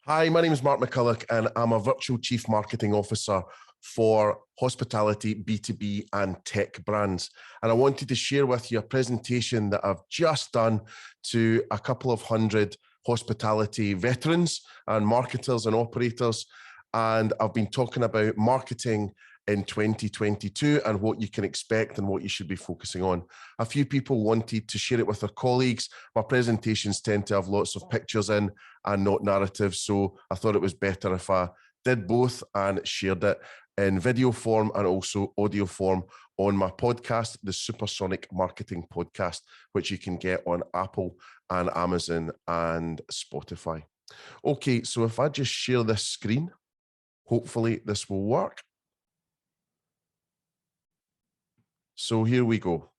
Hi, my name is Mark McCulloch, and I'm a Virtual Chief Marketing Officer for hospitality, B2B, and tech brands. And I wanted to share with you a presentation that I've just done to a couple of hundred hospitality veterans and marketers and operators. And I've been talking about marketing in 2022 and what you can expect and what you should be focusing on. A few people wanted to share it with their colleagues. My presentations tend to have lots of pictures in and not narratives, so I thought it was better if I did both and shared it in video form and also audio form on my podcast, the Supersonic Marketing Podcast, which you can get on Apple and Amazon and Spotify. Okay, so if I just share this screen, hopefully this will work. So here we go.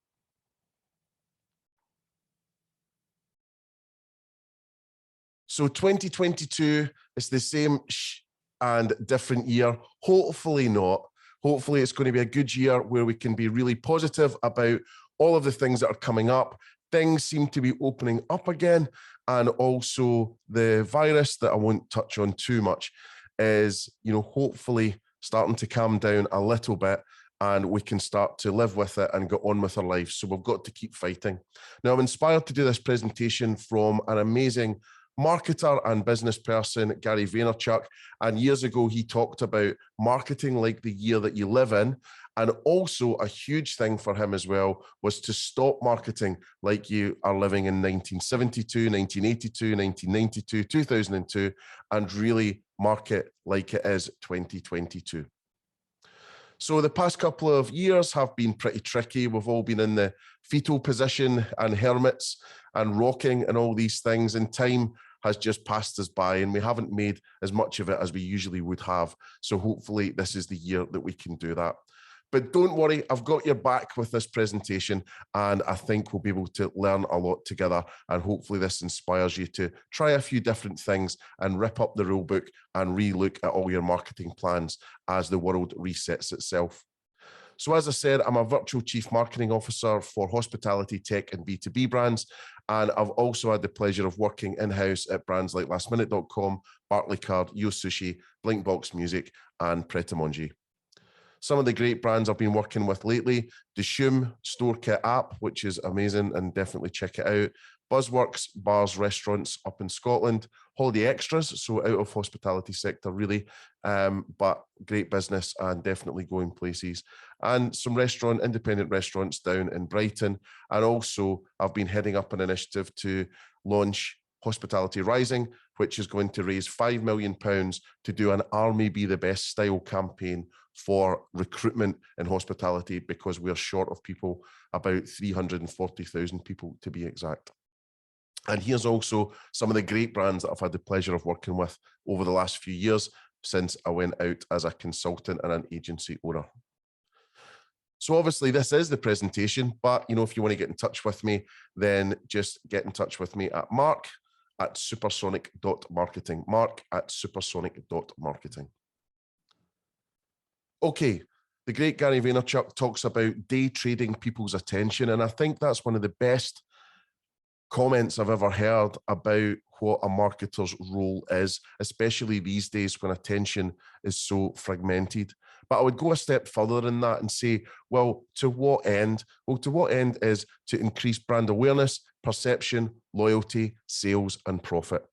So 2022 is the same and different year. Hopefully not. Hopefully it's going to be a good year where we can be really positive about all of the things that are coming up. Things seem to be opening up again. And also the virus that I won't touch on too much is, hopefully starting to calm down a little bit, and we can start to live with it and go on with our lives. So we've got to keep fighting. Now, I'm inspired to do this presentation from an amazing marketer and business person, Gary Vaynerchuk. And years ago, he talked about marketing like the year that you live in. And also a huge thing for him as well was to stop marketing like you are living in 1972, 1982, 1992, 2002, and really market like it is 2022. So the past couple of years have been pretty tricky. We've all been in the fetal position and hermits and rocking and all these things, and time has just passed us by and we haven't made as much of it as we usually would have. So hopefully this is the year that we can do that. But don't worry, I've got your back with this presentation, and I think we'll be able to learn a lot together. And hopefully this inspires you to try a few different things and rip up the rule book and re-look at all your marketing plans as the world resets itself. So as I said, I'm a Virtual Chief Marketing Officer for hospitality, tech, and B2B brands. And I've also had the pleasure of working in-house at brands like lastminute.com, Barclaycard, Yo Sushi, Blinkbox Music, and Pret a Manger. Some of the great brands I've been working with lately: Dishoom Store Kit app, which is amazing, and definitely check it out. Buzzworks Bars Restaurants up in Scotland. Holiday Extras, so out of hospitality sector really, but great business and definitely going places. And some independent restaurants down in Brighton. And also I've been heading up an initiative to launch Hospitality Rising, which is going to raise £5 million to do an Army Be the Best style campaign for recruitment in hospitality, because we're short of people, about 340,000 people to be exact. And here's also some of the great brands that I've had the pleasure of working with over the last few years since I went out as a consultant and an agency owner. So obviously this is the presentation, but if you want to get in touch with me, then just get in touch with me at mark@supersonic.marketing, mark@supersonic.marketing. Okay, the great Gary Vaynerchuk talks about day trading people's attention, and I think that's one of the best comments I've ever heard about what a marketer's role is, especially these days when attention is so fragmented. But I would go a step further than that and say, well, to what end? Well, to what end is to increase brand awareness, perception, loyalty, sales, and profit.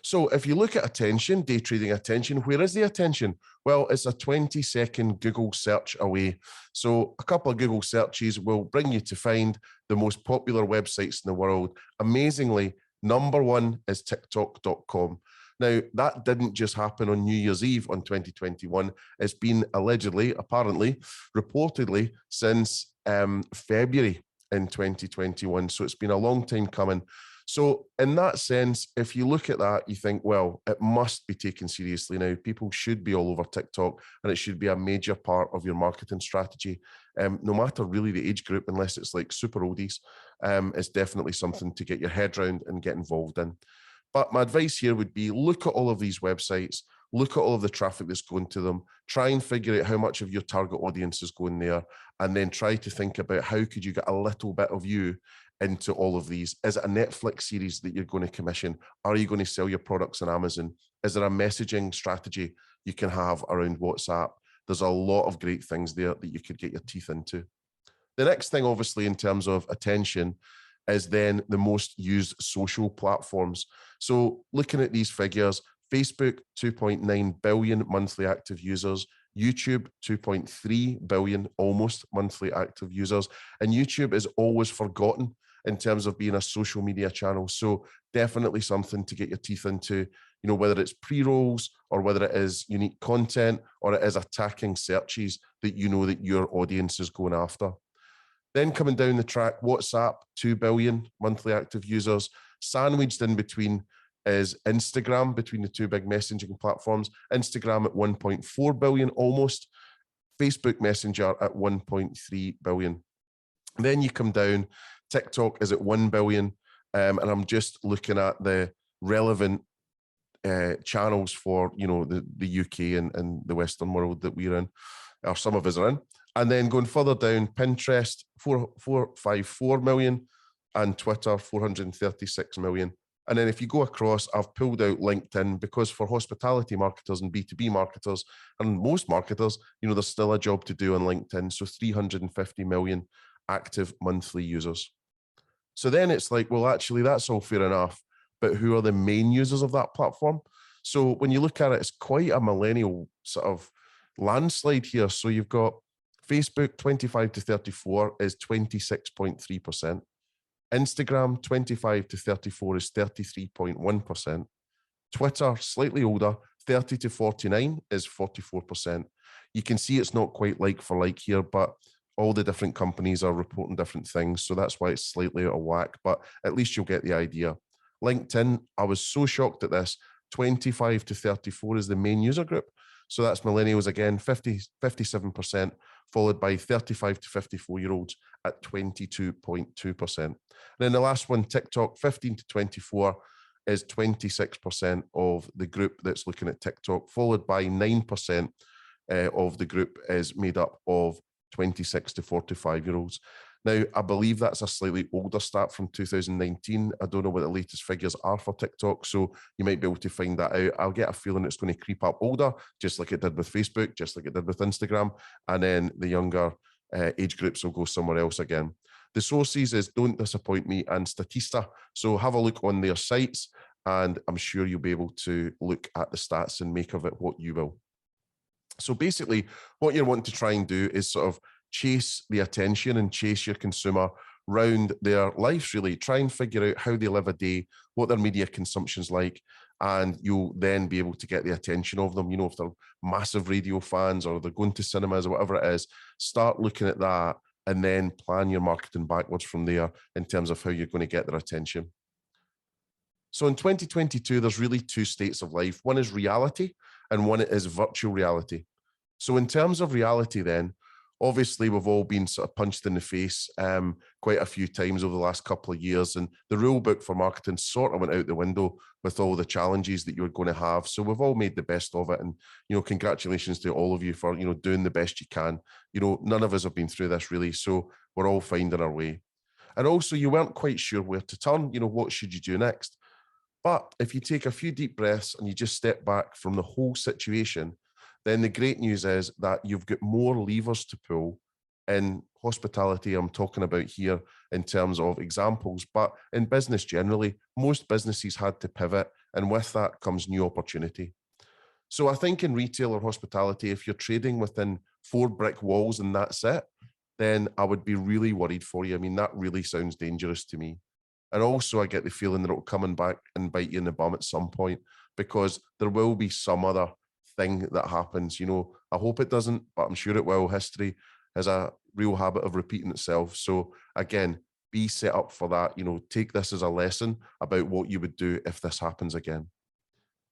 So if you look at attention, day trading attention, where is the attention? Well, it's a 20-second Google search away. So a couple of Google searches will bring you to find the most popular websites in the world. Amazingly, number one is TikTok.com. Now, that didn't just happen on New Year's Eve on 2021. It's been allegedly, apparently, reportedly since February in 2021. So it's been a long time coming. So in that sense, if you look at that, you think, well, it must be taken seriously now. People should be all over TikTok, and it should be a major part of your marketing strategy. No matter really the age group, unless it's like super oldies, it's definitely something to get your head around and get involved in. But my advice here would be, look at all of these websites, look at all of the traffic that's going to them, try and figure out how much of your target audience is going there, and then try to think about how could you get a little bit of you into all of these? Is it a Netflix series that you're going to commission? Are you going to sell your products on Amazon? Is there a messaging strategy you can have around WhatsApp? There's a lot of great things there that you could get your teeth into. The next thing, obviously, in terms of attention, is then the most used social platforms. So looking at these figures, Facebook, 2.9 billion monthly active users, YouTube, 2.3 billion almost monthly active users. And YouTube is always forgotten in terms of being a social media channel. So definitely something to get your teeth into, whether it's pre-rolls or whether it is unique content or it is attacking searches that that your audience is going after. Then coming down the track, WhatsApp, 2 billion monthly active users. Sandwiched in between is Instagram, between the two big messaging platforms. Instagram at 1.4 billion almost. Facebook Messenger at 1.3 billion. Then you come down, TikTok is at 1 billion. And I'm just looking at the relevant channels for, the UK and the Western world that we're in, or some of us are in. And then going further down, Pinterest, 454 million, and Twitter, 436 million. And then if you go across, I've pulled out LinkedIn because for hospitality marketers and B2B marketers and most marketers, there's still a job to do on LinkedIn. So 350 million active monthly users. So then it's like, well, actually, that's all fair enough. But who are the main users of that platform? So when you look at it, it's quite a millennial sort of landslide here. So you've got Facebook 25 to 34 is 26.3%. Instagram 25 to 34 is 33.1%. Twitter, slightly older, 30 to 49 is 44%. You can see it's not quite like for like here, but all the different companies are reporting different things. So that's why it's slightly out of whack, but at least you'll get the idea. LinkedIn, I was so shocked at this. 25 to 34 is the main user group. So that's millennials again, 57%, followed by 35 to 54-year-olds at 22.2%. And then the last one, TikTok, 15 to 24 is 26% of the group that's looking at TikTok, followed by 9% of the group is made up of 26 to 45-year-olds. Now, I believe that's a slightly older stat from 2019. I don't know what the latest figures are for TikTok, so you might be able to find that out. I'll get a feeling it's going to creep up older, just like it did with Facebook, just like it did with Instagram, and then the younger age groups will go somewhere else again. The sources is Don't Disappoint Me and Statista, so have a look on their sites, and I'm sure you'll be able to look at the stats and make of it what you will. So basically, what you're wanting to try and do is sort of chase the attention and chase your consumer round their lives, really. Try and figure out how they live a day, what their media consumption's like, and you'll then be able to get the attention of them. If they're massive radio fans or they're going to cinemas or whatever it is, start looking at that and then plan your marketing backwards from there in terms of how you're going to get their attention. So in 2022, there's really two states of life. One is reality and one is virtual reality. So in terms of reality then, obviously, we've all been sort of punched in the face quite a few times over the last couple of years, and the rule book for marketing sort of went out the window with all the challenges that you were going to have. So we've all made the best of it, and congratulations to all of you for doing the best you can. None of us have been through this really, so we're all finding our way. And also, you weren't quite sure where to turn. What should you do next? But if you take a few deep breaths and you just step back from the whole situation, then the great news is that you've got more levers to pull in hospitality. I'm talking about here in terms of examples, but in business generally, most businesses had to pivot, and with that comes new opportunity. So I think in retail or hospitality, if you're trading within 4 brick walls and that's it, then I would be really worried for you. I mean, that really sounds dangerous to me. And also I get the feeling that it'll come back and bite you in the bum at some point, because there will be some other thing that happens. I hope it doesn't, but I'm sure it will. History has a real habit of repeating itself. So again, be set up for that. Take this as a lesson about what you would do if this happens again.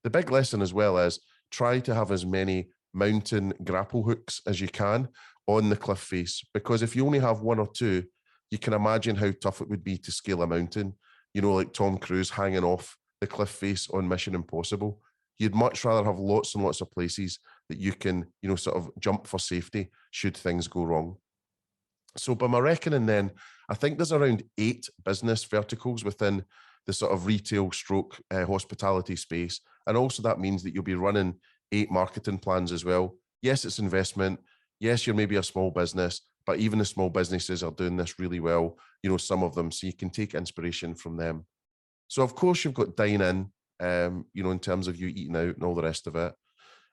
The big lesson as well is try to have as many mountain grapple hooks as you can on the cliff face, because if you only have 1 or 2, you can imagine how tough it would be to scale a mountain, like Tom Cruise hanging off the cliff face on Mission Impossible. You'd much rather have lots and lots of places that you can, sort of jump for safety should things go wrong. So by my reckoning then, I think there's around 8 business verticals within the sort of retail stroke hospitality space. And also that means that you'll be running 8 marketing plans as well. Yes, it's investment. Yes, you're maybe a small business, but even the small businesses are doing this really well, some of them. So you can take inspiration from them. So of course you've got dine in, in terms of you eating out and all the rest of it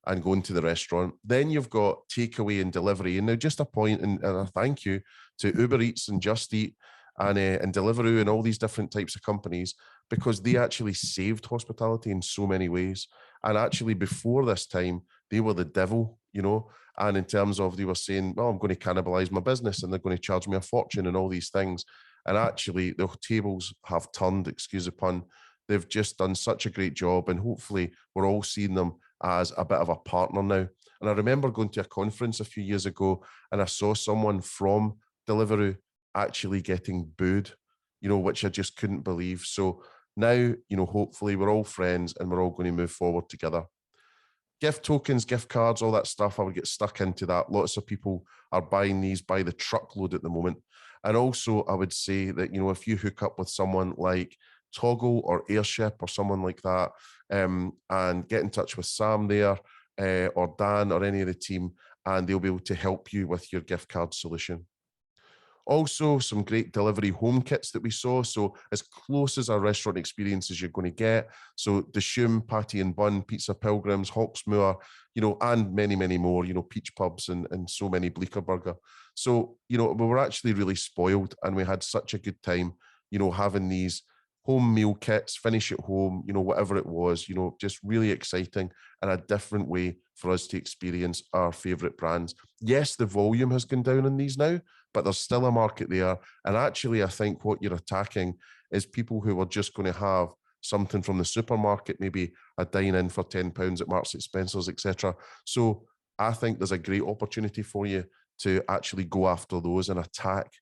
and going to the restaurant. Then you've got takeaway and delivery. And now just a point and a thank you to Uber Eats and Just Eat and Deliveroo and all these different types of companies, because they actually saved hospitality in so many ways. And actually before this time, they were the devil, and in terms of they were saying, oh, I'm going to cannibalize my business and they're going to charge me a fortune and all these things. And actually the tables have turned, excuse the pun. They've just done such a great job, and hopefully we're all seeing them as a bit of a partner now. And I remember going to a conference a few years ago and I saw someone from Deliveroo actually getting booed, which I just couldn't believe. So now, hopefully we're all friends and we're all going to move forward together. Gift tokens, gift cards, all that stuff, I would get stuck into that. Lots of people are buying these by the truckload at the moment. And also I would say that, if you hook up with someone like Toggle or Airship or someone like that, and get in touch with Sam there, or Dan or any of the team, and they'll be able to help you with your gift card solution. Also, some great delivery home kits that we saw. So as close as a restaurant experience as you're going to get. So Dishoom, Patty and Bun, Pizza Pilgrims, Hawksmoor, and many, many more, Peach Pubs and so many Bleecker Burger. So, we were actually really spoiled and we had such a good time, having these home meal kits, finish at home, whatever it was, just really exciting and a different way for us to experience our favorite brands. Yes, the volume has gone down on these now, but there's still a market there. And actually, I think what you're attacking is people who are just going to have something from the supermarket, maybe a dine-in for £10 at Marks and Spencer's, etc. So I think there's a great opportunity for you to actually go after those and attack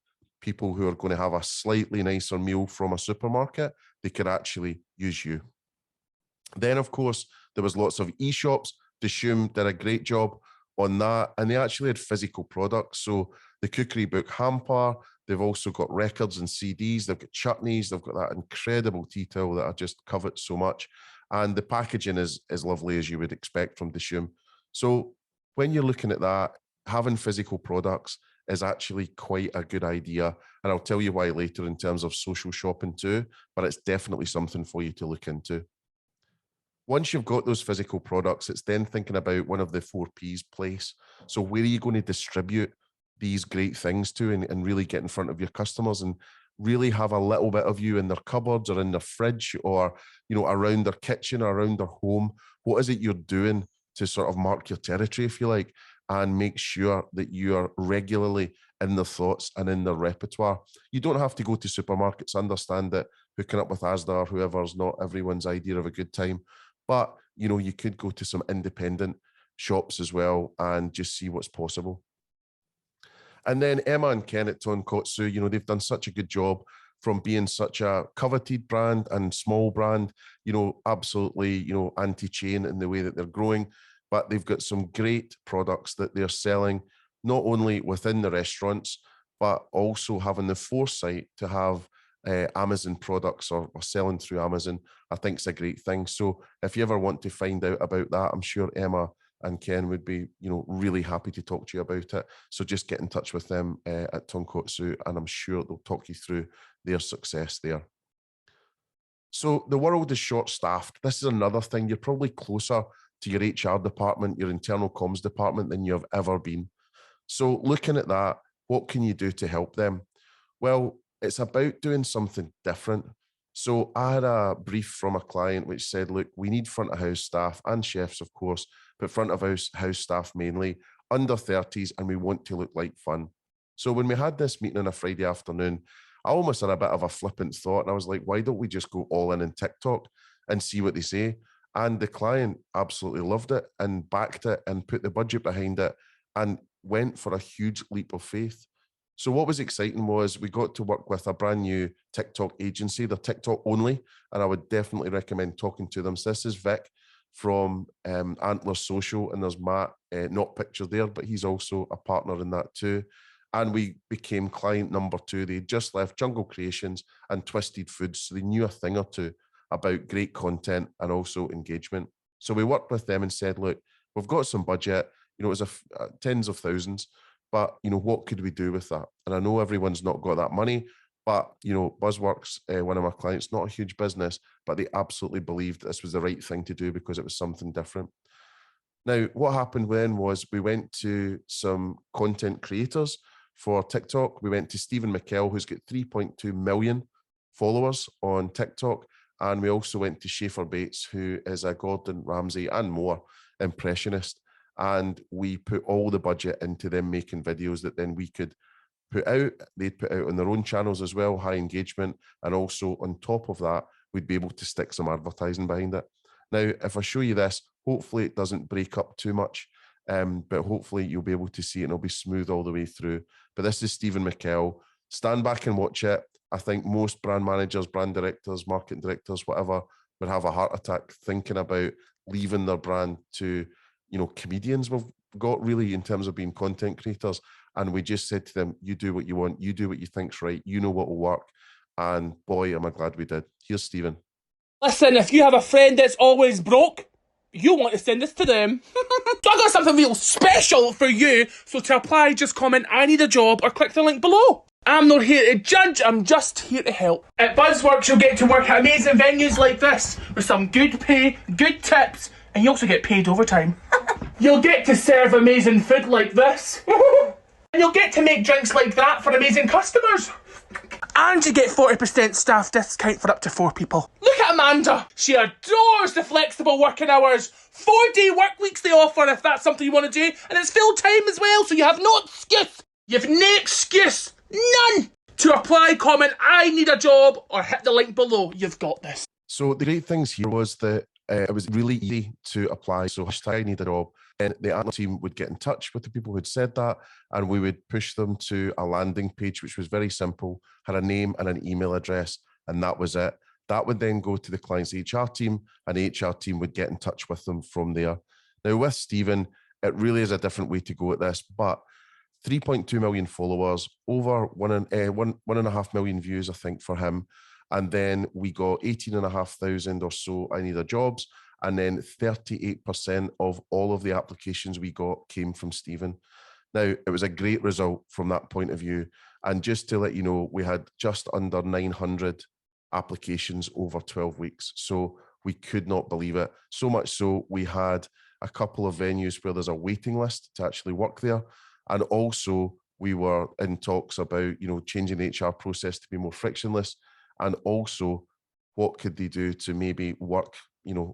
people who are going to have a slightly nicer meal from a supermarket. They could actually use you. Then, of course, there was lots of e-shops. Dishoom did a great job on that, and they actually had physical products. So the cookery book hamper, they've also got records and CDs, they've got chutneys, they've got that incredible tea towel that I just covet so much. And the packaging is as lovely as you would expect from Dishoom. So when you're looking at that, having physical products is actually quite a good idea. And I'll tell you why later in terms of social shopping too, but it's definitely something for you to look into. Once you've got those physical products, it's then thinking about one of the 4 Ps, place. So where are you going to distribute these great things to and really get in front of your customers and really have a little bit of you in their cupboards or in their fridge or, around their kitchen or around their home? What is it you're doing to sort of mark your territory, if you like, and make sure that you are regularly in their thoughts and in their repertoire? You don't have to go to supermarkets. Understand that hooking up with Asda or whoever is not everyone's idea of a good time. But, you could go to some independent shops as well and just see what's possible. And then Emma and Ken at Tonkotsu, they've done such a good job from being such a coveted brand and small brand, absolutely, anti-chain in the way that they're growing. But they've got some great products that they're selling, not only within the restaurants, but also having the foresight to have Amazon products or selling through Amazon. I think it's a great thing. So if you ever want to find out about that, I'm sure Emma and Ken would be, really happy to talk to you about it. So just get in touch with them at Tonkotsu, and I'm sure they'll talk you through their success there. So the world is short-staffed. This is another thing. You're probably closer to your HR department, your internal comms department than you've ever been. So looking at that, what can you do to help them? Well, it's about doing something different. So I had a brief from a client which said, look, we need front of house staff and chefs, of course, but front of house staff mainly, under 30s, and we want to look like fun. So when we had this meeting on a Friday afternoon, I almost had a bit of a flippant thought. And I was like, why don't we just go all in TikTok and see what they say? And the client absolutely loved it and backed it and put the budget behind it and went for a huge leap of faith. So what was exciting was we got to work with a brand new TikTok agency. They're TikTok only, and I would definitely recommend talking to them. So this is Vic from Antler Social, and there's Matt, not pictured there, but he's also a partner in that too. and we became client number 2. They just left Jungle Creations and Twisted Foods, so they knew a thing or two about great content and also engagement. So we worked with them and said, look, we've got some budget, it was tens of thousands, but what could we do with that? And I know everyone's not got that money, but Buzzworks, one of my clients, not a huge business, but they absolutely believed this was the right thing to do because it was something different. Now, what happened then was we went to some content creators for TikTok. We went to Stephen McCulloch, who's got 3.2 million followers on TikTok. And we also went to Schaefer Bates, who is a Gordon Ramsay and more impressionist. And we put all the budget into them making videos that then we could put out. They'd put out on their own channels as well, high engagement. And also on top of that, we'd be able to stick some advertising behind it. Now, if I show you this, hopefully it doesn't break up too much, but hopefully you'll be able to see it and it'll be smooth all the way through. But this is Stephen McCulloch. Stand back and watch it. I think most brand managers, brand directors, marketing directors, whatever, would have a heart attack thinking about leaving their brand to, comedians we've got really in terms of being content creators. And we just said to them, you do what you want, you do what you think's right, you know what will work. And boy, am I glad we did. Here's Stephen. Listen, if you have a friend that's always broke, you want to send this to them. So I got something real special for you. So to apply, just comment, I need a job, or click the link below. I'm not here to judge, I'm just here to help. At Buzzworks, you'll get to work at amazing venues like this, with some good pay, good tips, and you also get paid overtime. You'll get to serve amazing food like this. And you'll get to make drinks like that for amazing customers. And you get 40% staff discount for up to 4 people. Look at Amanda. She adores the flexible working hours. 4-day work weeks they offer if that's something you want to do. And it's full time as well, so you have no excuse. You've no excuse. None. To apply, comment, I need a job, or hit the link below. You've got this. So the great things here was that it was really easy to apply. So hashtag I need a job. And the admin team would get in touch with the people who'd said that, and we would push them to a landing page, which was very simple, had a name and an email address, and that was it. That would then go to the client's HR team, and the HR team would get in touch with them from there. Now, with Stephen, it really is a different way to go at this, but 3.2 million followers, over 1.5 million views, I think, for him. And then we got 18,500 or so I Need a Jobs. And then 38% of all of the applications we got came from Stephen. Now, it was a great result from that point of view. And just to let you know, we had just under 900 applications over 12 weeks. So we could not believe it. So much so, we had a couple of venues where there's a waiting list to actually work there. And also, we were in talks about, changing the HR process to be more frictionless. And also, what could they do to maybe work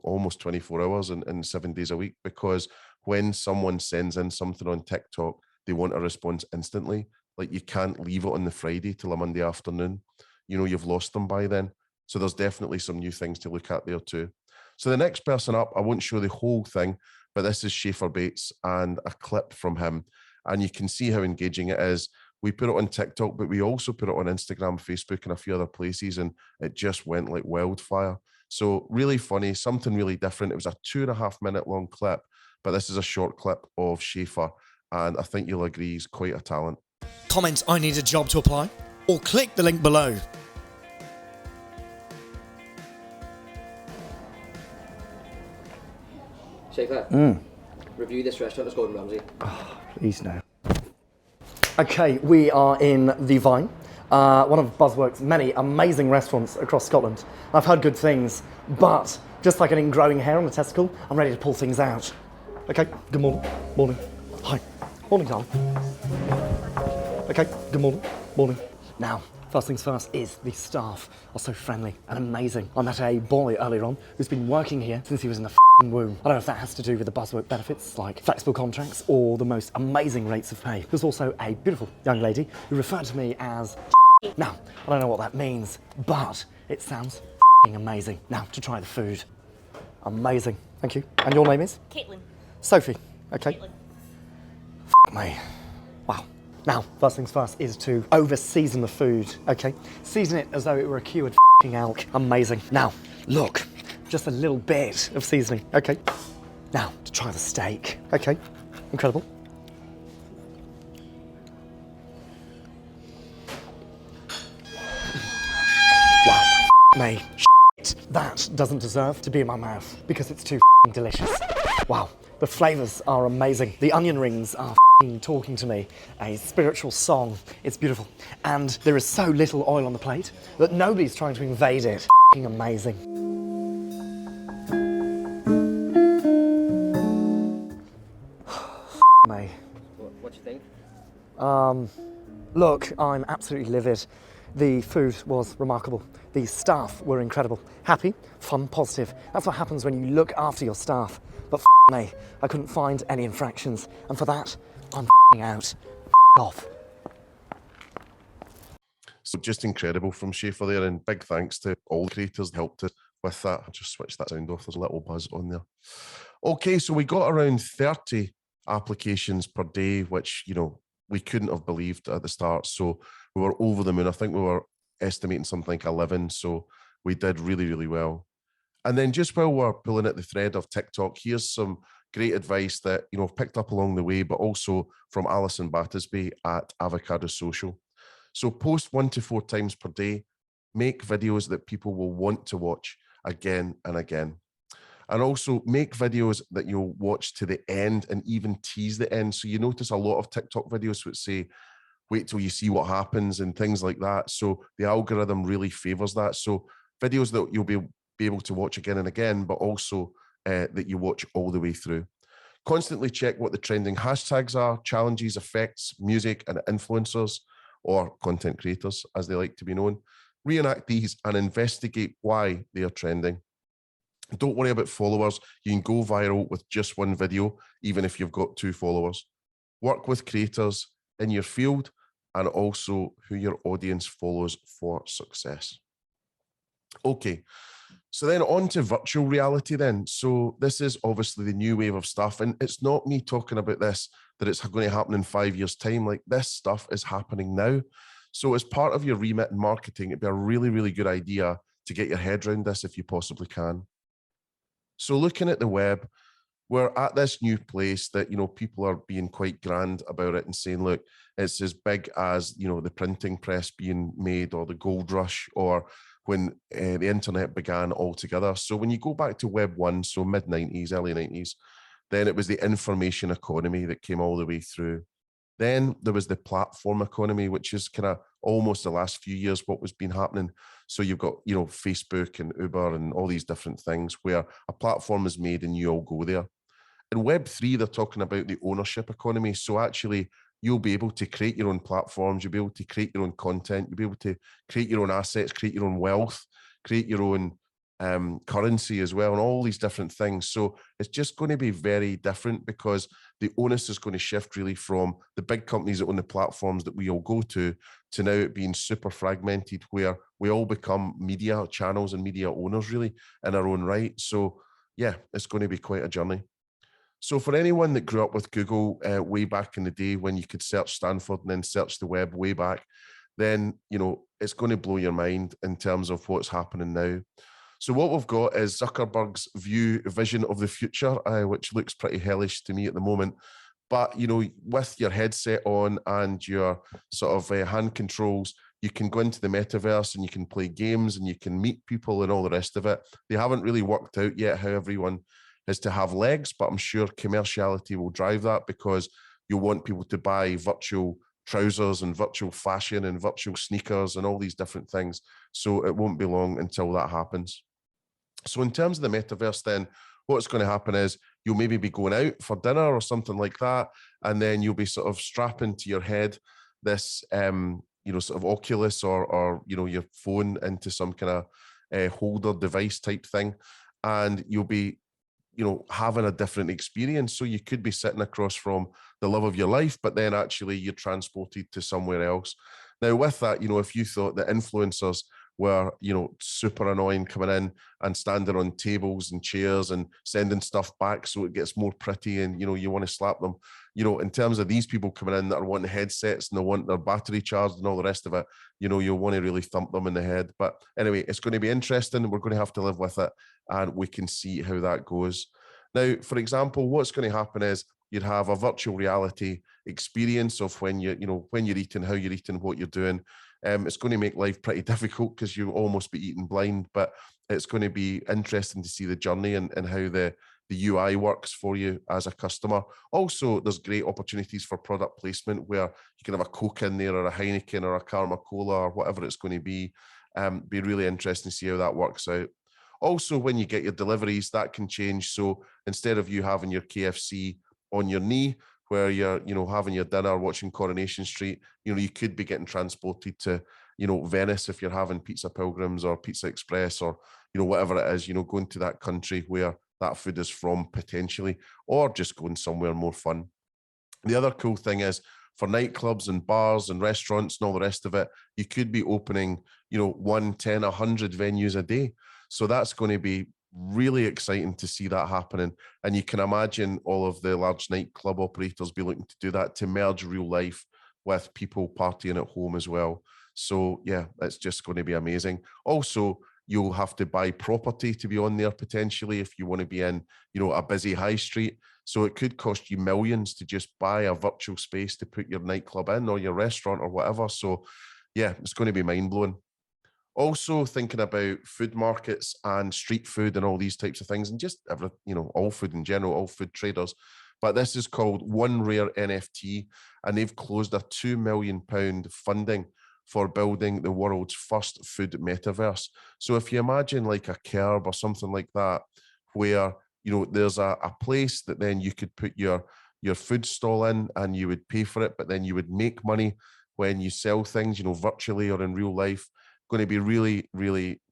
almost 24 hours and 7 days a week, because when someone sends in something on TikTok, they want a response instantly. Like, you can't leave it on the Friday till a Monday afternoon. You've lost them by then. So there's definitely some new things to look at there too. So the next person up, I won't show the whole thing, but this is Schaefer Bates and a clip from him. And you can see how engaging it is. We put it on TikTok, but we also put it on Instagram, Facebook, and a few other places, and it just went like wildfire. So really funny, something really different. It was a 2.5 minute long clip, but this is a short clip of Schaefer, and I think you'll agree he's quite a talent. Comment, I need a job to apply, or click the link below. Schaefer, review this restaurant as Gordon Ramsay. Oh, please no. Okay, we are in the Vine, one of Buzzworks' many amazing restaurants across Scotland. I've heard good things, but just like an growing hair on a testicle, I'm ready to pull things out. Okay, good morning. Morning. Hi. Morning, darling. Okay, good morning. Morning. Now, first things first is the staff are so friendly and amazing. I met a boy earlier on who's been working here since he was in the womb. I don't know if that has to do with the Buzzwork benefits like flexible contracts or the most amazing rates of pay. There's also a beautiful young lady who referred to me as Now, I don't know what that means, but it sounds amazing. Now, to try the food. Amazing. Thank you. And your name is? Caitlin. Sophie. Okay. Caitlin. Me. Wow. Now, first things first is to over-season the food, okay? Season it as though it were a cured elk. Amazing. Now, look, just a little bit of seasoning, okay? Now, to try the steak, okay? Incredible. me. That doesn't deserve to be in my mouth because it's too delicious. Wow, the flavors are amazing. The onion rings are talking to me. A spiritual song. It's beautiful. And there is so little oil on the plate that nobody's trying to invade it. Amazing. Me. What do you think? Look, I'm absolutely livid. The food was remarkable. The staff were incredible. Happy, fun, positive. That's what happens when you look after your staff. But me, I couldn't find any infractions. And for that, I'm out. Off. So just incredible from Schaefer there, and big thanks to all the creators that helped us with that. I'll just switch that sound off. There's a little buzz on there. Okay, so we got around 30 applications per day, which, we couldn't have believed at the start. So we were over the moon. I think we were estimating something like 11. So we did really, really well. And then just while we're pulling at the thread of TikTok, here's some great advice that, I've picked up along the way, but also from Alison Battersby at Avocado Social. So post 1 to 4 times per day, make videos that people will want to watch again and again. And also make videos that you'll watch to the end and even tease the end. So you notice a lot of TikTok videos which say, wait till you see what happens and things like that. So the algorithm really favors that. So videos that you'll be able to watch again and again, but also that you watch all the way through. Constantly check what the trending hashtags are, challenges, effects, music, and influencers, or content creators, as they like to be known. Reenact these and investigate why they are trending. Don't worry about followers. You can go viral with just one video, even if you've got 2 followers. Work with creators in your field and also who your audience follows for success. Okay, so then on to virtual reality then. So this is obviously the new wave of stuff, and it's not me talking about this, that it's going to happen in 5 years' time. Like, this stuff is happening now. So as part of your remit in marketing, it'd be a really, really good idea to get your head around this if you possibly can. So looking at the web, we're at this new place that, people are being quite grand about it and saying, look, it's as big as, the printing press being made, or the gold rush, or when the internet began altogether. So when you go back to Web 1, so mid-90s, early 90s, then it was the information economy that came all the way through. Then there was the platform economy, which is kind of almost the last few years what was been happening. So you've got, Facebook and Uber and all these different things where a platform is made and you all go there. In Web 3, they're talking about the ownership economy. So actually, you'll be able to create your own platforms, you'll be able to create your own content, you'll be able to create your own assets, create your own wealth, create your own currency as well, and all these different things. So it's just going to be very different, because the onus is going to shift really from the big companies that own the platforms that we all go to now it being super fragmented, where we all become media channels and media owners really in our own right. So yeah, it's going to be quite a journey. So for anyone that grew up with Google way back in the day, when you could search Stanford and then search the web way back, then, it's going to blow your mind in terms of what's happening now. So what we've got is Zuckerberg's vision of the future, which looks pretty hellish to me at the moment. But, with your headset on and your sort of hand controls, you can go into the metaverse and you can play games and you can meet people and all the rest of it. They haven't really worked out yet how everyone is to have legs, but I'm sure commerciality will drive that, because you'll want people to buy virtual trousers and virtual fashion and virtual sneakers and all these different things. So it won't be long until that happens. So in terms of the metaverse, then what's going to happen is you'll maybe be going out for dinner or something like that, and then you'll be sort of strapping to your head this, sort of Oculus or your phone into some kind of holder device type thing, and you'll be having a different experience. So you could be sitting across from the love of your life, but then actually you're transported to somewhere else. Now with that, if you thought that influencers were, super annoying coming in and standing on tables and chairs and sending stuff back so it gets more pretty and, you want to slap them, in terms of these people coming in that are wanting headsets and they want their battery charged and all the rest of it, you'll want to really thump them in the head. But anyway, it's going to be interesting. We're going to have to live with it and we can see how that goes. Now, for example, what's going to happen is you'd have a virtual reality experience of when you're eating, how you're eating, what you're doing. It's going to make life pretty difficult because you'll almost be eaten blind, but it's going to be interesting to see the journey and how the UI works for you as a customer. Also, there's great opportunities for product placement where you can have a Coke in there or a Heineken or a Karma Cola or whatever it's going to be. Be really interesting to see how that works out. Also, when you get your deliveries, that can change. So instead of you having your KFC on your knee, where you're, having your dinner, watching Coronation Street, you could be getting transported to, Venice if you're having Pizza Pilgrims or Pizza Express or, whatever it is, going to that country where that food is from potentially, or just going somewhere more fun. The other cool thing is for nightclubs and bars and restaurants and all the rest of it, you could be opening, 1, 10, 100 venues a day. So that's going to be really exciting to see that happening. And you can imagine all of the large nightclub operators be looking to do that to merge real life with people partying at home as well. So yeah, it's just going to be amazing. Also, you'll have to buy property to be on there potentially if you want to be in, a busy high street. So it could cost you millions to just buy a virtual space to put your nightclub in or your restaurant or whatever. So yeah, it's going to be mind-blowing. Also thinking about food markets and street food and all these types of things and just all food in general, all food traders. But this is called One Rare NFT, and they've closed a £2 million funding for building the world's first food metaverse. So if you imagine like a Curb or something like that, where, there's a place that then you could put your food stall in and you would pay for it, but then you would make money when you sell things, virtually or in real life. Going to be really, really,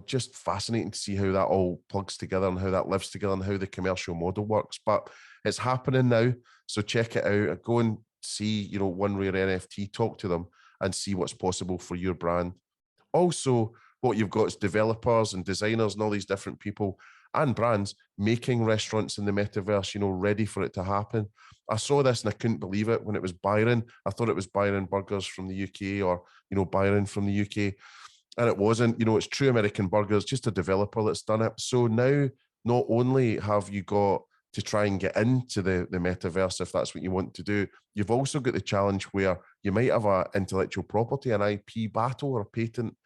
just fascinating to see how that all plugs together and how that lives together and how the commercial model works. But it's happening now. So check it out. Go and see, One Rare NFT, talk to them and see what's possible for your brand. Also, what you've got is developers and designers and all these different people and brands making restaurants in the metaverse, ready for it to happen. I saw this and I couldn't believe it when it was Byron. I thought it was Byron Burgers from the UK or, Byron from the UK. And it wasn't, it's True American Burgers, just a developer that's done it. So now, not only have you got to try and get into the metaverse, if that's what you want to do, you've also got the challenge where you might have an intellectual property, an IP battle or a patent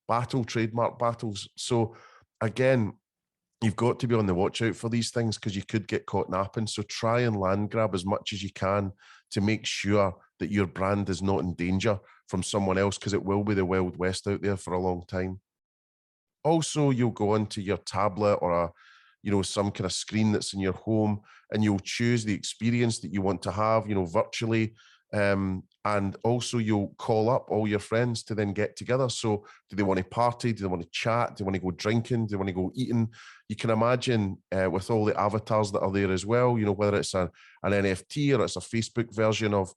battle, trademark battles. So again, you've got to be on the watch out for these things because you could get caught napping. So try and land grab as much as you can to make sure that your brand is not in danger from someone else, because it will be the Wild West out there for a long time. Also, you'll go onto your tablet or some kind of screen that's in your home, and you'll choose the experience that you want to have, virtually. And also you'll call up all your friends to then get together. So do they want to party? Do they want to chat? Do they want to go drinking? Do they want to go eating? You can imagine with all the avatars that are there as well, whether it's an NFT or it's a Facebook version of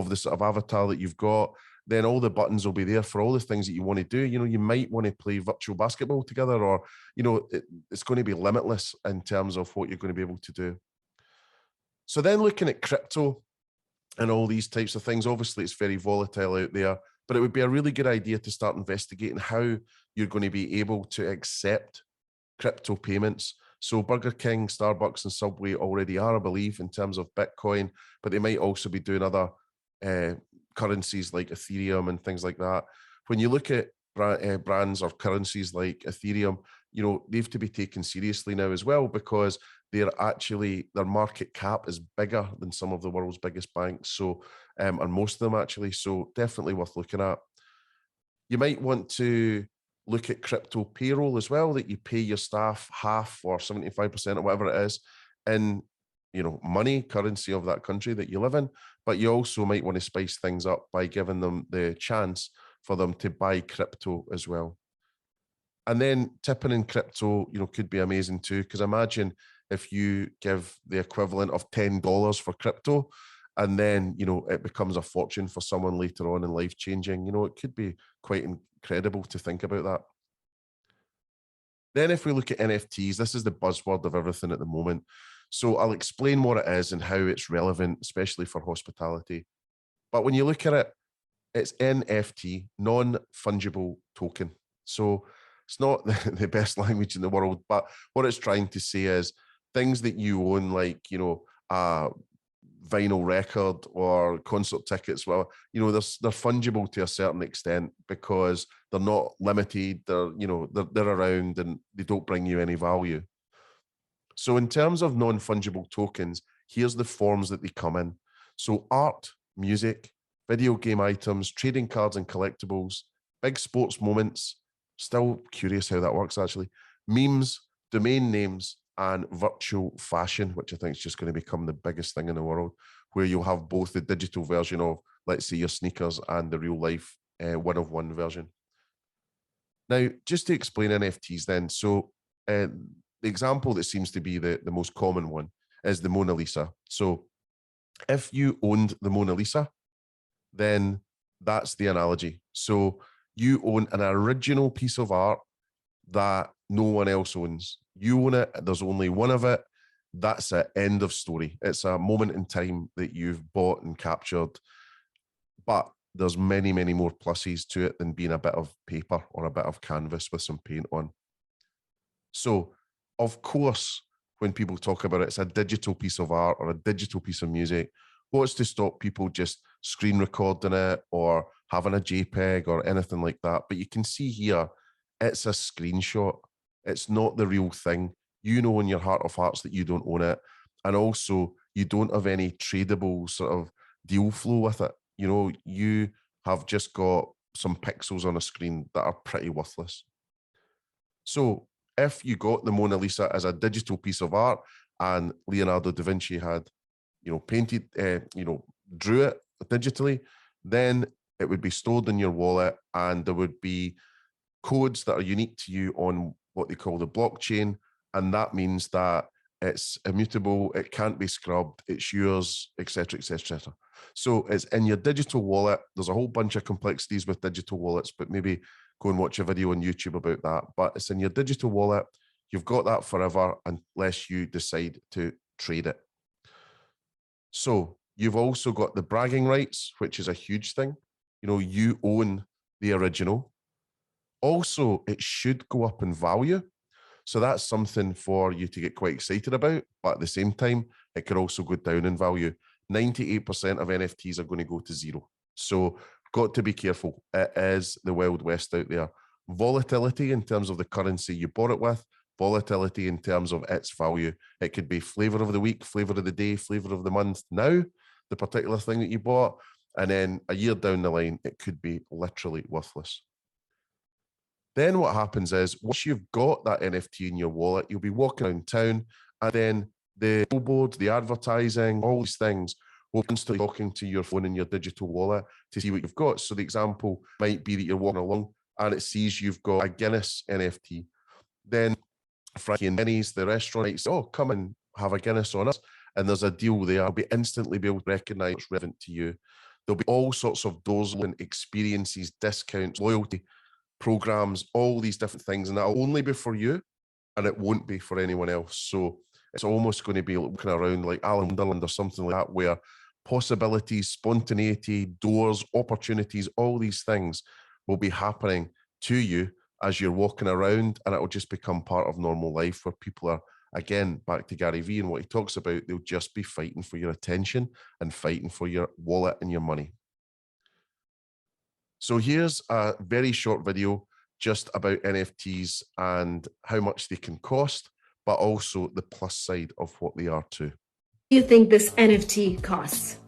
the sort of avatar that you've got, then all the buttons will be there for all the things that you want to do. You might want to play virtual basketball together, or, it's going to be limitless in terms of what you're going to be able to do. So then looking at crypto and all these types of things, obviously it's very volatile out there, but it would be a really good idea to start investigating how you're going to be able to accept crypto payments. So Burger King, Starbucks and Subway already are, I believe, in terms of Bitcoin, but they might also be doing other currencies like Ethereum and things like that. When you look at brands or currencies like Ethereum, they have to be taken seriously now as well, because their market cap is bigger than some of the world's biggest banks. So, and most of them actually. So definitely worth looking at. You might want to look at crypto payroll as well, that you pay your staff half or 75% or whatever it is in, money, currency of that country that you live in. But you also might want to spice things up by giving them the chance for them to buy crypto as well. And then tipping in crypto, could be amazing too, because imagine if you give the equivalent of $10 for crypto, and then, it becomes a fortune for someone later on in life changing. It could be quite incredible to think about that. Then if we look at NFTs, this is the buzzword of everything at the moment. So I'll explain what it is and how it's relevant, especially for hospitality. But when you look at it, it's NFT, non-fungible token. So it's not the best language in the world, but what it's trying to say is things that you own, like, vinyl record or concert tickets. Well, you know, they're fungible to a certain extent because they're not limited. They're around and they don't bring you any value. So in terms of non-fungible tokens, here's the forms that they come in. So art, music, video game items, trading cards and collectibles, big sports moments, still curious how that works actually, memes, domain names, and virtual fashion, which I think is just going to become the biggest thing in the world, where you'll have both the digital version of, let's say, your sneakers and the real life one-of-one version. Now, just to explain NFTs then, so the example that seems to be the most common one is the Mona Lisa. So if you owned the Mona Lisa, then that's the analogy. So you own an original piece of art that no one else owns. You own it, there's only one of it, that's it, end of story. It's a moment in time that you've bought and captured, but there's many, many more pluses to it than being a bit of paper or a bit of canvas with some paint on. So, of course, when people talk about it, it's a digital piece of art or a digital piece of music. What's to stop people just screen recording it or having a JPEG or anything like that? But you can see here, it's a screenshot. It's not the real thing. You know in your heart of hearts that you don't own it. And also, you don't have any tradable sort of deal flow with it. You know, you have just got some pixels on a screen that are pretty worthless. So if you got the Mona Lisa as a digital piece of art and Leonardo da Vinci had, painted, drew it digitally, then it would be stored in your wallet and there would be codes that are unique to you on what they call the blockchain. And that means that it's immutable, it can't be scrubbed, it's yours, etc., etc. So it's in your digital wallet. There's a whole bunch of complexities with digital wallets, but maybe go and watch a video on YouTube about that. But it's in your digital wallet. You've got that forever unless you decide to trade it. So you've also got the bragging rights, which is a huge thing. You own the original. Also, it should go up in value. So that's something for you to get quite excited about. But at the same time, it could also go down in value. 98% of NFTs are going to go to zero. So got to be careful. It is the Wild West out there. Volatility in terms of the currency you bought it with, volatility in terms of its value. It could be flavor of the week, flavor of the day, flavor of the month now, the particular thing that you bought. And then a year down the line, it could be literally worthless. Then what happens is once you've got that NFT in your wallet, you'll be walking around town and then the billboards, the advertising, all these things will constantly talking to your phone and your digital wallet to see what you've got. So the example might be that you're walking along and it sees you've got a Guinness NFT. Then Frankie and Benny's, the restaurant, might say, oh, come and have a Guinness on us. And there's a deal there. I'll be instantly be able to recognize what's relevant to you. There'll be all sorts of doors and experiences, discounts, loyalty programs, all these different things. And that'll only be for you and it won't be for anyone else. So it's almost going to be looking around like Alan Wonderland or something like that, where possibilities, spontaneity, doors, opportunities, all these things will be happening to you as you're walking around, and it will just become part of normal life where people are, again, back to Gary Vee and what he talks about, they'll just be fighting for your attention and fighting for your wallet and your money. So here's a very short video just about NFTs and how much they can cost, but also the plus side of what they are too. Do you think this NFT costs?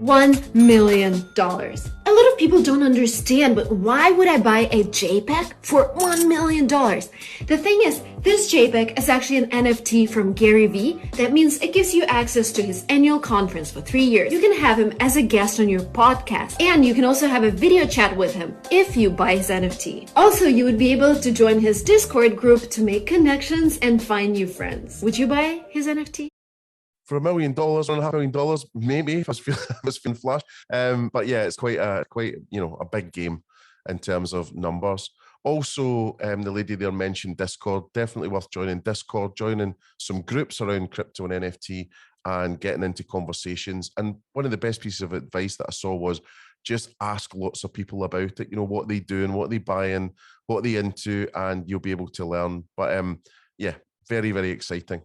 $1 million. A lot of people don't understand, but why would I buy a JPEG for $1 million? The thing is, this JPEG is actually an NFT from Gary Vee. That means it gives you access to his annual conference for 3 years. You can have him as a guest on your podcast, and you can also have a video chat with him if you buy his NFT. Also, you would be able to join his Discord group to make connections and find new friends. Would you buy his NFT? For $1 million, $1.5 million, maybe if I was feeling flash. But yeah, it's quite a big game in terms of numbers. Also, the lady there mentioned Discord. Definitely worth joining Discord, joining some groups around crypto and NFT, and getting into conversations. And one of the best pieces of advice that I saw was just ask lots of people about it. What they do and what they buy and what they into, and you'll be able to learn. But yeah, very, very exciting.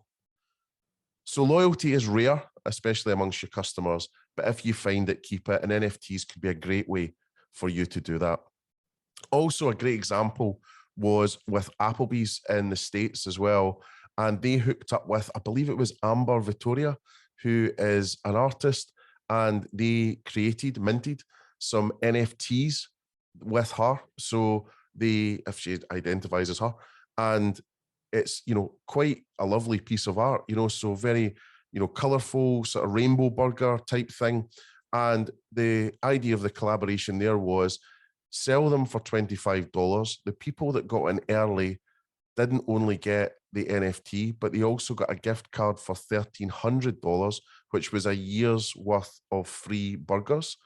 So loyalty is rare. especially amongst your customers. But if you find it, keep it. And NFTs could be a great way for you to do that. Also, a great example was with Applebee's in the States as well. And they hooked up with, I believe it was Amber Vittoria, who is an artist, and they minted some NFTs with her. So if she identifies as her, and it's, quite a lovely piece of art, so very, colorful, sort of rainbow burger type thing. And the idea of the collaboration there was sell them for $25. The people that got in early didn't only get the NFT, but they also got a gift card for $1,300, which was a year's worth of free burgers.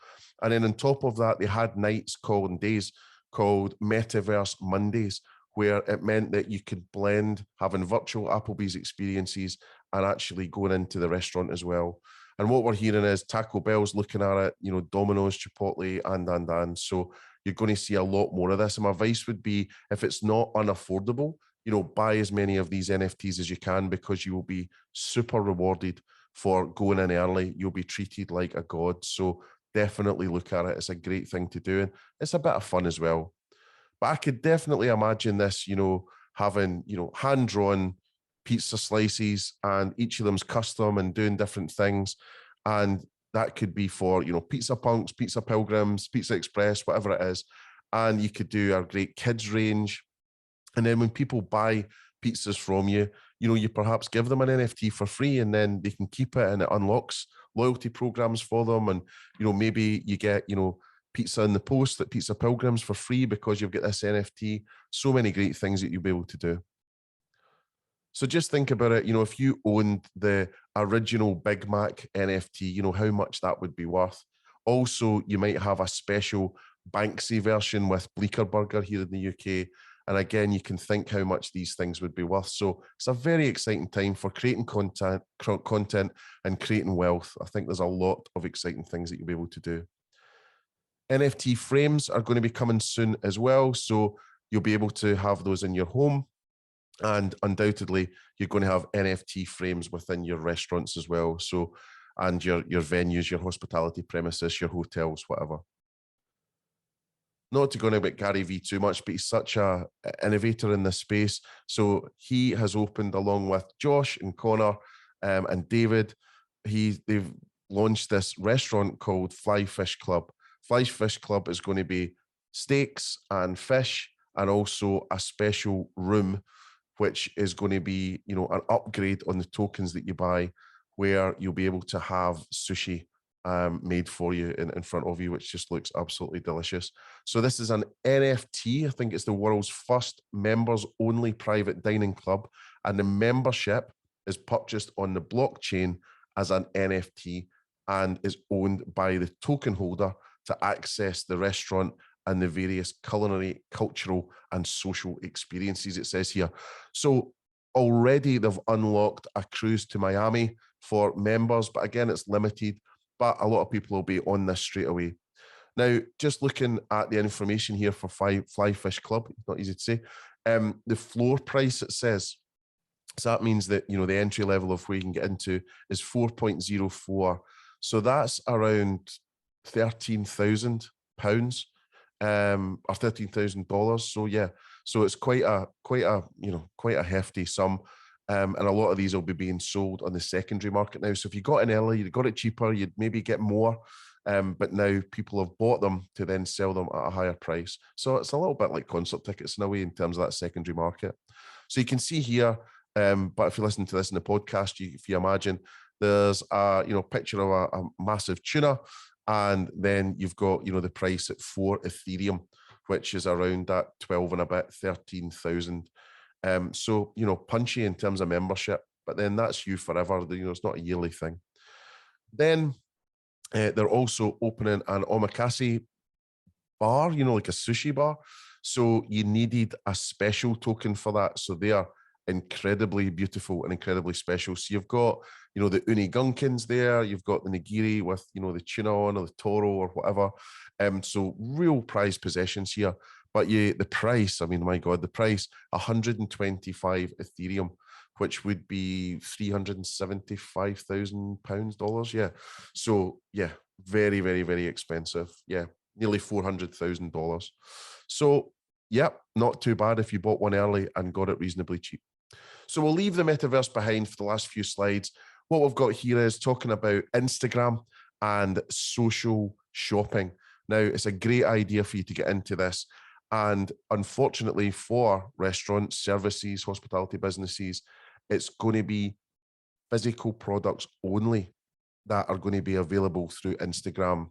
And then on top of that, they had nights and days called Metaverse Mondays, where it meant that you could blend having virtual Applebee's experiences and actually going into the restaurant as well. And what we're hearing is Taco Bell's looking at it, Domino's, Chipotle, and. So you're going to see a lot more of this. And my advice would be, if it's not unaffordable, buy as many of these NFTs as you can, because you will be super rewarded for going in early. You'll be treated like a god. So definitely look at it. It's a great thing to do. And it's a bit of fun as well. But I could definitely imagine this, having, hand-drawn pizza slices, and each of them's custom and doing different things. And that could be for, Pizza Punks, Pizza Pilgrims, Pizza Express, whatever it is. And you could do a great kids range. And then when people buy pizzas from you, you perhaps give them an NFT for free, and then they can keep it, and it unlocks loyalty programs for them. And, maybe you get, pizza in the post at Pizza Pilgrims for free because you've got this NFT. So many great things that you'll be able to do. So just think about it, if you owned the original Big Mac NFT, how much that would be worth. Also, you might have a special Banksy version with Bleecker Burger here in the UK. And again, you can think how much these things would be worth. So it's a very exciting time for creating content and creating wealth. I think there's a lot of exciting things that you'll be able to do. NFT frames are going to be coming soon as well. So you'll be able to have those in your home. And undoubtedly, you're going to have NFT frames within your restaurants as well. So, and your venues, your hospitality premises, your hotels, whatever. Not to go on about Gary Vee too much, but he's such a innovator in this space. So he has opened, along with Josh and Connor and David, they've launched this restaurant called Fly Fish Club. Fly Fish Club is going to be steaks and fish, and also a special room, which is going to be, an upgrade on the tokens that you buy, where you'll be able to have sushi made for you in front of you, which just looks absolutely delicious. So this is an NFT. I think it's the world's first members-only private dining club, and the membership is purchased on the blockchain as an NFT and is owned by the token holder to access the restaurant and the various culinary, cultural, and social experiences, it says here. So already they've unlocked a cruise to Miami for members, but again, it's limited, but a lot of people will be on this straight away. Now, just looking at the information here for Fly Fish Club, it's not easy to say, the floor price, it says, so that means that, the entry level of where you can get into is 4.04. So that's around £13,000 or $13,000. So yeah, so it's quite a hefty sum. And a lot of these will be being sold on the secondary market now. So if you got in early, you got it cheaper, you'd maybe get more. But now people have bought them to then sell them at a higher price. So it's a little bit like concert tickets in a way in terms of that secondary market. So you can see here, but if you listen to this in the podcast, if you imagine, there's a picture of a massive tuna, and then you've got the price at 4 Ethereum, which is around that 12 and a bit, 13,000. So punchy in terms of membership, but then that's you forever. It's not a yearly thing. Then they're also opening an omakase bar, like a sushi bar. So you needed a special token for that. So they are incredibly beautiful and incredibly special. So you've got, the unigunkins there, you've got the nigiri with, the tuna on, or the toro or whatever. So real prized possessions here. But the price, I mean, my God, the price, 125 Ethereum, which would be £375,000. Yeah. So yeah, very, very, very expensive. Yeah, nearly $400,000. So yeah, not too bad if you bought one early and got it reasonably cheap. So we'll leave the metaverse behind for the last few slides. What we've got here is talking about Instagram and social shopping. Now, it's a great idea for you to get into this. And unfortunately for restaurants, services, hospitality businesses, it's going to be physical products only that are going to be available through Instagram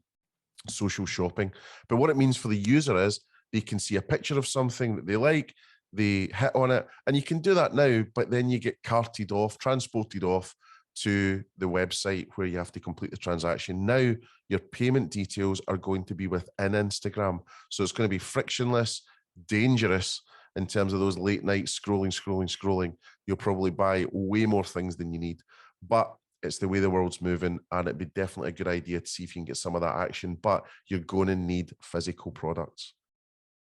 social shopping. But what it means for the user is they can see a picture of something that they like, they hit on it, and you can do that now, but then you get carted off, transported off to the website where you have to complete the transaction. Now your payment details are going to be within Instagram. So it's going to be frictionless, dangerous in terms of those late night scrolling. You'll probably buy way more things than you need, but it's the way the world's moving, and it'd be definitely a good idea to see if you can get some of that action, but you're going to need physical products.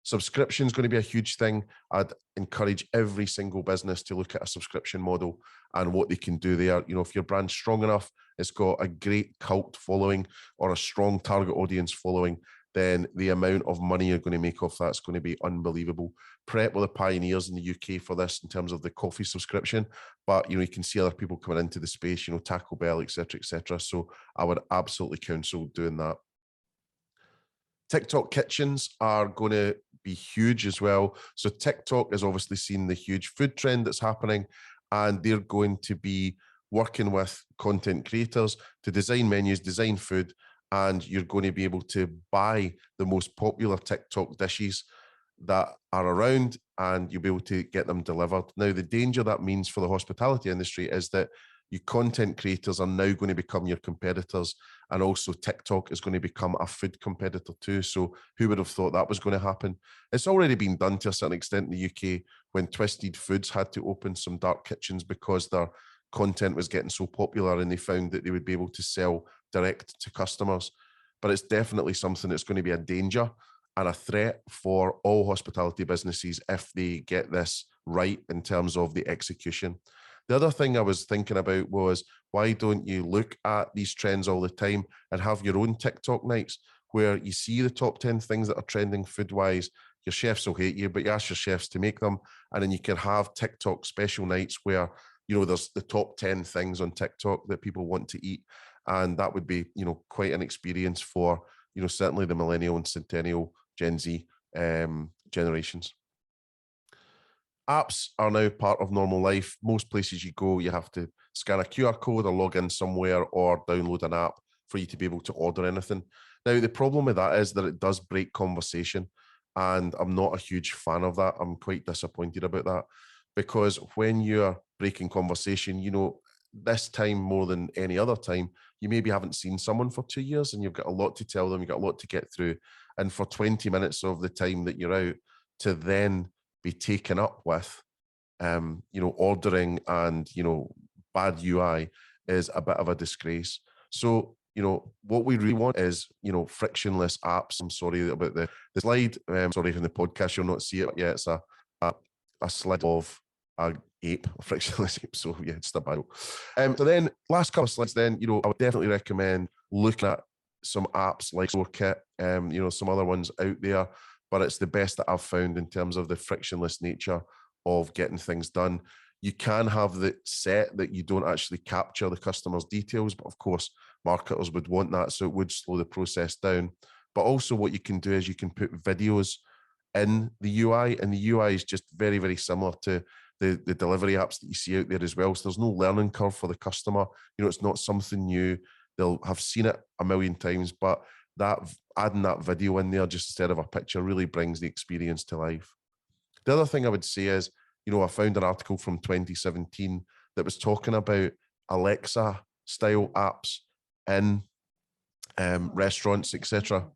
Subscription is going to be a huge thing. I'd encourage every single business to look at a subscription model and what they can do there. You know, if your brand's strong enough, it's got a great cult following or a strong target audience following, then the amount of money you're going to make off that's going to be unbelievable. Pret were the pioneers in the UK for this in terms of the coffee subscription, but you know, you can see other people coming into the space, you know, Taco Bell, etc., etc. So I would absolutely counsel doing that. TikTok kitchens are going to be huge as well. So TikTok has obviously seen the huge food trend that's happening, and they're going to be working with content creators to design menus, design food, and you're going to be able to buy the most popular TikTok dishes that are around, and you'll be able to get them delivered. Now, the danger that means for the hospitality industry is that you content creators are now going to become your competitors, and also TikTok is going to become a food competitor too. So who would have thought that was going to happen? It's already been done to a certain extent in the UK when Twisted Foods had to open some dark kitchens because their content was getting so popular and they found that they would be able to sell direct to customers. But it's definitely something that's going to be a danger and a threat for all hospitality businesses if they get this right in terms of the execution. The other thing I was thinking about was, why don't you look at these trends all the time and have your own TikTok nights where you see the top 10 things that are trending food-wise. Your chefs will hate you, but you ask your chefs to make them, and then you can have TikTok special nights where, you know, there's the top 10 things on TikTok that people want to eat. And that would be, you know, quite an experience for, you know, certainly the millennial and centennial Gen Z generations. Apps are now part of normal life. Most places you go, you have to scan a QR code or log in somewhere or download an app for you to be able to order anything. Now, the problem with that is that it does break conversation, and I'm not a huge fan of that. I'm quite disappointed about that, because when you're breaking conversation, you know, this time more than any other time, you maybe haven't seen someone for 2 years and you've got a lot to tell them, you've got a lot to get through. And for 20 minutes of the time that you're out to then be taken up with, you know, ordering and, you know, bad UI is a bit of a disgrace. So, you know, what we really want is, you know, frictionless apps. I'm sorry about the slide. Sorry from the podcast, you'll not see it yet. It's a slide of a ape, a frictionless ape. So yeah, it's the Bible. So then last couple of slides then, you know, I would definitely recommend looking at some apps like StoreKit, you know, some other ones out there, but it's the best that I've found in terms of the frictionless nature of getting things done. You can have the set that you don't actually capture the customer's details, but of course, marketers would want that, so it would slow the process down. But also what you can do is you can put videos in the UI, and the UI is just very, very similar to the delivery apps that you see out there as well. So there's no learning curve for the customer. You know, it's not something new. They'll have seen it a million times, but that adding that video in there just instead of a picture really brings the experience to life. The other thing I would say is, you know, I found an article from 2017 that was talking about Alexa style apps in restaurants, etc.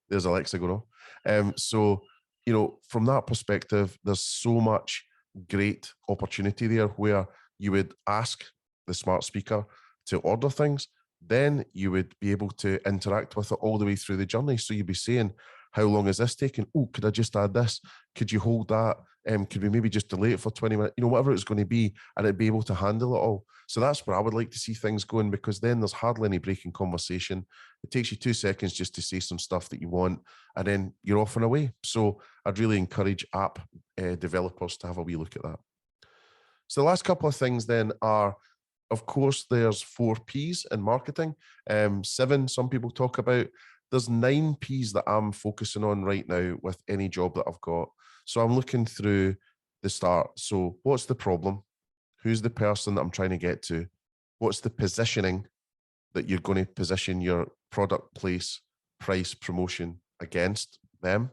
There's Alexa going on. So, you know, from that perspective, there's so much great opportunity there where you would ask the smart speaker to order things, then you would be able to interact with it all the way through the journey. So you'd be saying, How long is this taking? Oh, could I just add this? Could you hold that? Could we maybe just delay it for 20 minutes? Whatever it's going to be, and it'd be able to handle it all. So that's where I would like to see things going, because then there's hardly any breaking conversation. It takes you 2 seconds just to say some stuff that you want, and then you're off and away. So I'd really encourage app developers to have a wee look at that. So the last couple of things then are, of course, there's 4 Ps in marketing. 7, some people talk about. There's 9 Ps that I'm focusing on right now with any job that I've got. So I'm looking through the start. So what's the problem? Who's the person that I'm trying to get to? What's the positioning that you're going to position your product, place, price, promotion against them?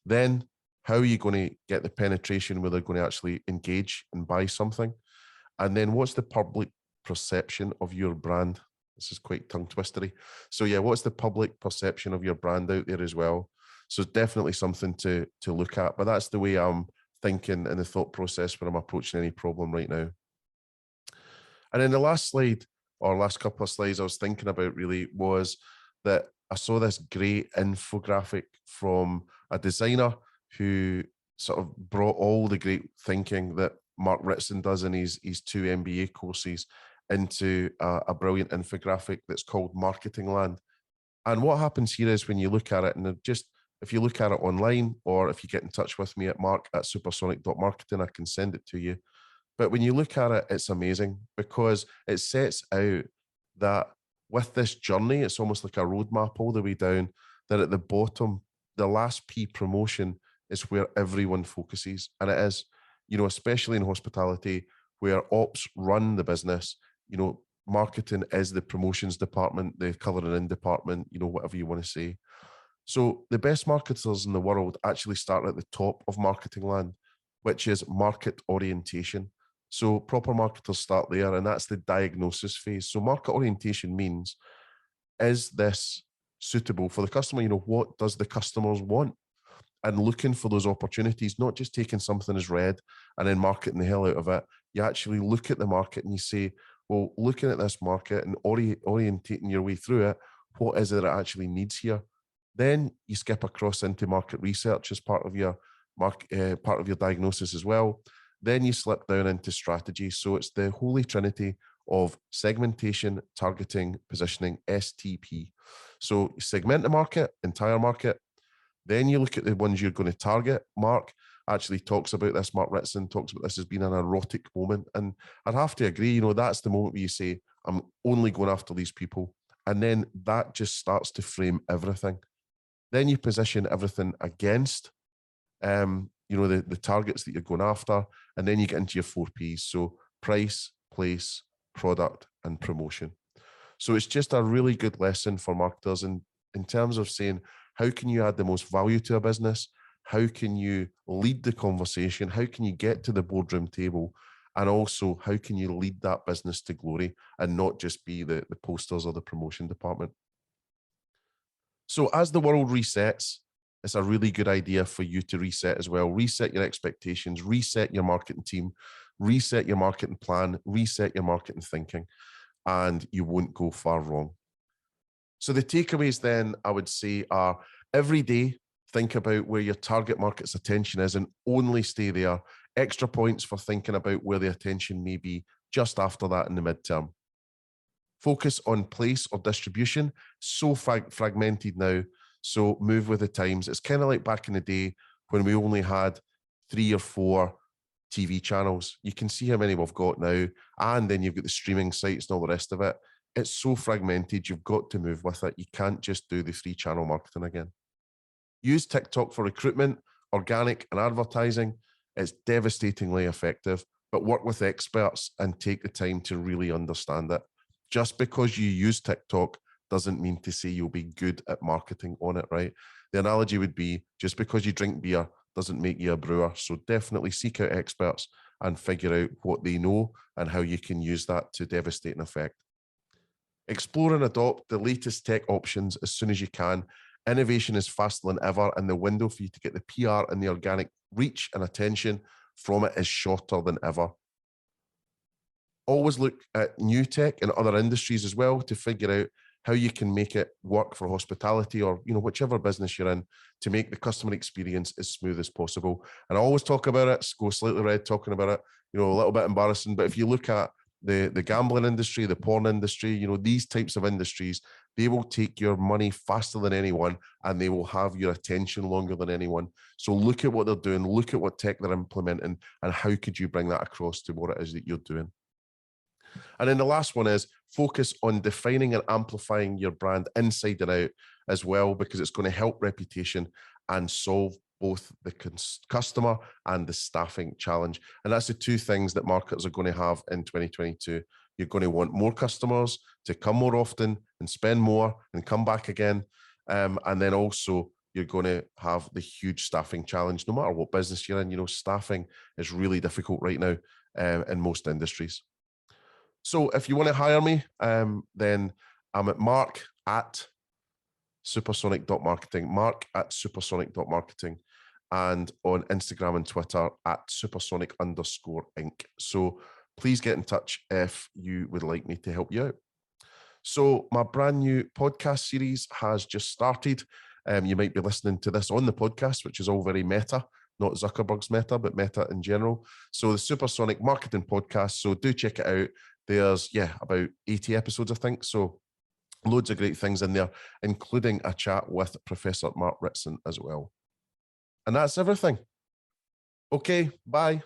Then how are you going to get the penetration where they're going to actually engage and buy something? And then what's the public perception of your brand? This is quite tongue twistery. So yeah, what's the public perception of your brand out there as well? So definitely something to look at, but that's the way I'm thinking and the thought process when I'm approaching any problem right now. And then the last slide, or last couple of slides I was thinking about really, was that I saw this great infographic from a designer who sort of brought all the great thinking that Mark Ritson does in his 2 MBA courses into a brilliant infographic that's called Marketing Land. And what happens here is when you look at it, and if you look at it online, or if you get in touch with me at mark@supersonic.marketing, I can send it to you. But when you look at it, it's amazing, because it sets out that with this journey, it's almost like a roadmap all the way down, that at the bottom, the last P, promotion, is where everyone focuses. And it is, especially in hospitality, where ops run the business, marketing is the promotions department, the colouring in department, whatever you want to say. So the best marketers in the world actually start at the top of Marketing Land, which is market orientation. So proper marketers start there, and that's the diagnosis phase. So market orientation means, is this suitable for the customer? What does the customers want? And looking for those opportunities, not just taking something as read and then marketing the hell out of it. You actually look at the market and you say, well, looking at this market and orientating your way through it, what is it that actually needs here? Then you skip across into market research as part of your diagnosis as well. Then you slip down into strategy. So it's the holy trinity of segmentation, targeting, positioning, STP. So you segment the market, entire market. Then you look at the ones you're going to target. Mark actually talks about this. Mark Ritson talks about this as being an erotic moment. And I'd have to agree, that's the moment where you say, I'm only going after these people. And then that just starts to frame everything. Then you position everything against, the targets that you're going after. And then you get into your 4 Ps. So price, place, product, and promotion. So it's just a really good lesson for marketers in terms of saying, how can you add the most value to a business? How can you lead the conversation? How can you get to the boardroom table? And also, how can you lead that business to glory and not just be the posters or the promotion department? So as the world resets, it's a really good idea for you to reset as well. Reset your expectations, reset your marketing team, reset your marketing plan, reset your marketing thinking, and you won't go far wrong. So the takeaways then, I would say, are every day, think about where your target market's attention is and only stay there. Extra points for thinking about where the attention may be just after that in the midterm. Focus on place or distribution. So fragmented now. So move with the times. It's kind of like back in the day when we only had 3 or 4 TV channels. You can see how many we've got now. And then you've got the streaming sites and all the rest of it. It's so fragmented. You've got to move with it. You can't just do the 3-channel marketing again. Use TikTok for recruitment, organic and advertising. It's devastatingly effective, but work with experts and take the time to really understand it. Just because you use TikTok doesn't mean to say you'll be good at marketing on it, right? The analogy would be, just because you drink beer doesn't make you a brewer. So definitely seek out experts and figure out what they know and how you can use that to devastating effect. Explore and adopt the latest tech options as soon as you can. Innovation is faster than ever, and the window for you to get the PR and the organic reach and attention from it is shorter than ever. Always look at new tech and other industries as well to figure out how you can make it work for hospitality or, whichever business you're in, to make the customer experience as smooth as possible. And I always talk about it, go slightly red talking about it, a little bit embarrassing. But if you look at the gambling industry, the porn industry, these types of industries, they will take your money faster than anyone, and they will have your attention longer than anyone. So look at what they're doing, look at what tech they're implementing, and how could you bring that across to what it is that you're doing. And then the last one is focus on defining and amplifying your brand inside and out as well, because it's going to help reputation and solve both the customer and the staffing challenge. And that's the two things that marketers are going to have in 2022. You're going to want more customers to come more often and spend more and come back again. And then also you're going to have the huge staffing challenge. No matter what business you're in, staffing is really difficult right now in most industries. So if you want to hire me, then I'm at mark@supersonic.marketing, mark@supersonic.marketing, and on Instagram and Twitter @supersonic_Inc. So please get in touch if you would like me to help you out. So my brand new podcast series has just started. You might be listening to this on the podcast, which is all very meta, not Zuckerberg's meta, but meta in general. So the Supersonic Marketing Podcast. So do check it out. There's, about 80 episodes, I think. So loads of great things in there, including a chat with Professor Mark Ritson as well. And that's everything. Okay, bye.